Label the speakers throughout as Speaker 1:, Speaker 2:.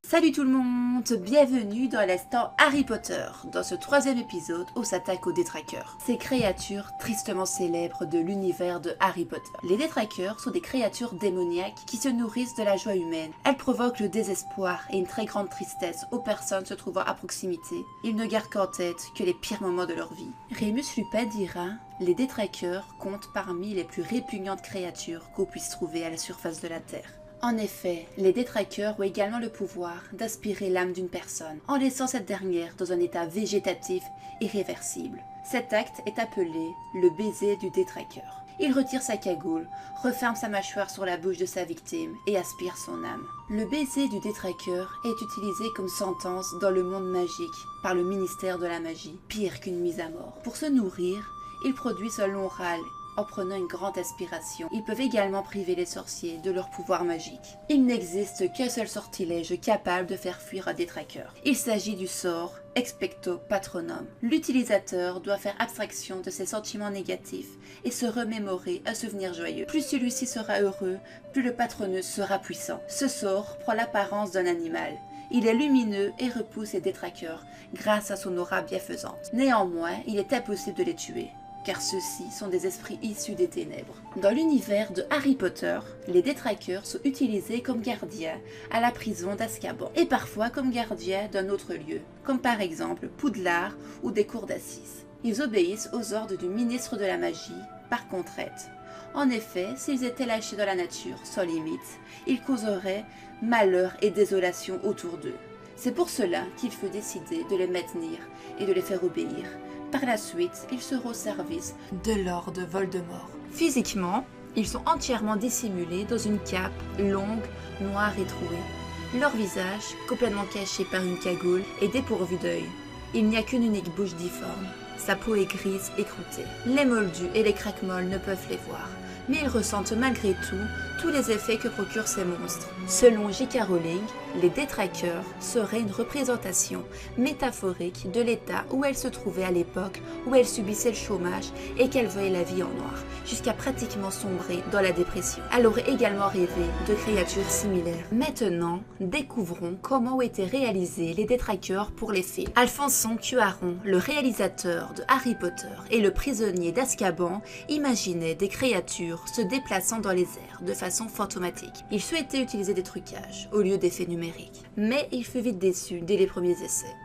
Speaker 1: Salut tout le monde, bienvenue dans l'instant Harry Potter, dans ce troisième épisode où s'attaque aux détraqueurs. Ces créatures tristement célèbres de l'univers de Harry Potter. Les détraqueurs sont des créatures démoniaques qui se nourrissent de la joie humaine. Elles provoquent le désespoir et une très grande tristesse aux personnes se trouvant à proximité. Ils ne gardent qu'en tête que les pires moments de leur vie. Rémus Lupin dira: les détraqueurs comptent parmi les plus répugnantes créatures qu'on puisse trouver à la surface de la Terre. En effet, les détraqueurs ont également le pouvoir d'aspirer l'âme d'une personne, en laissant cette dernière dans un état végétatif irréversible. Cet acte est appelé le baiser du détraqueur. Il retire sa cagoule, referme sa mâchoire sur la bouche de sa victime et aspire son âme. Le baiser du détraqueur est utilisé comme sentence dans le monde magique par le ministère de la magie, pire qu'une mise à mort. Pour se nourrir, il produit un long râle. En prenant une grande aspiration, ils peuvent également priver les sorciers de leur pouvoir magique. Il n'existe qu'un seul sortilège capable de faire fuir un détraqueur. Il s'agit du sort Expecto Patronum. L'utilisateur doit faire abstraction de ses sentiments négatifs et se remémorer un souvenir joyeux. Plus celui-ci sera heureux, plus le patronus sera puissant. Ce sort prend l'apparence d'un animal. Il est lumineux et repousse les détraqueurs grâce à son aura bienfaisante. Néanmoins, il est impossible de les tuer, car ceux-ci sont des esprits issus des ténèbres. Dans l'univers de Harry Potter, les détraqueurs sont utilisés comme gardiens à la prison d'Azkaban, et parfois comme gardiens d'un autre lieu, comme par exemple Poudlard ou des cours d'assises. Ils obéissent aux ordres du ministre de la magie, par contrainte. En effet, s'ils étaient lâchés dans la nature, sans limite, ils causeraient malheur et désolation autour d'eux. C'est pour cela qu'il fut décidé de les maintenir et de les faire obéir. Par la suite, ils seront au service de Lord Voldemort. Physiquement, ils sont entièrement dissimulés dans une cape longue, noire et trouée. Leur visage, complètement caché par une cagoule, est dépourvu d'œil. Il n'y a qu'une unique bouche difforme. Sa peau est grise et croûtée. Les moldus et les craquemolles ne peuvent les voir, mais ils ressentent malgré tout tous les effets que procurent ces monstres. Selon J.K. Rowling, les détraqueurs seraient une représentation métaphorique de l'état où elle se trouvait à l'époque où elle subissait le chômage et qu'elle voyait la vie en noir, jusqu'à pratiquement sombrer dans la dépression. Elle aurait également rêvé de créatures similaires. Maintenant, découvrons comment ont été réalisés les détraqueurs pour les films. Alfonso Cuarón, le réalisateur de Harry Potter et le prisonnier d'Azkaban, imaginait des créatures se déplaçant dans les airs de façon fantomatique. Il souhaitait utiliser des trucages au lieu d'effets numériques, mais il fut vite déçu dès les premiers essais.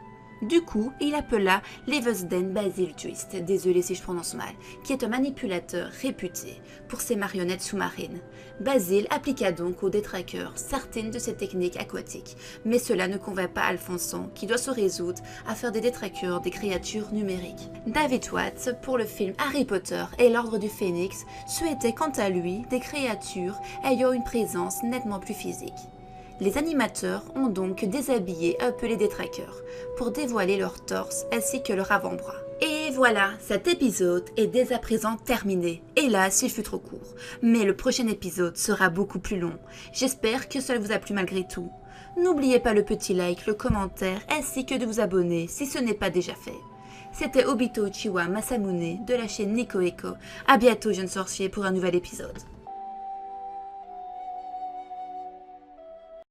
Speaker 1: Du coup, il appela Leavesden Basil Twist, désolé si je prononce mal, qui est un manipulateur réputé pour ses marionnettes sous-marines. Basil appliqua donc aux détraqueurs certaines de ses techniques aquatiques, mais cela ne convainc pas Alfonso, qui doit se résoudre à faire des détraqueurs des créatures numériques. David Watts, pour le film Harry Potter et l'Ordre du Phénix, souhaitait quant à lui des créatures ayant une présence nettement plus physique. Les animateurs ont donc déshabillé un peu les détraqueurs pour dévoiler leur torse ainsi que leur avant-bras. Et voilà, cet épisode est dès à présent terminé. Hélas, il fut trop court, mais le prochain épisode sera beaucoup plus long. J'espère que cela vous a plu malgré tout. N'oubliez pas le petit like, le commentaire ainsi que de vous abonner si ce n'est pas déjà fait. C'était Obito Uchiwa Masamune de la chaîne Nico Echo. A bientôt jeunes sorciers pour un nouvel épisode.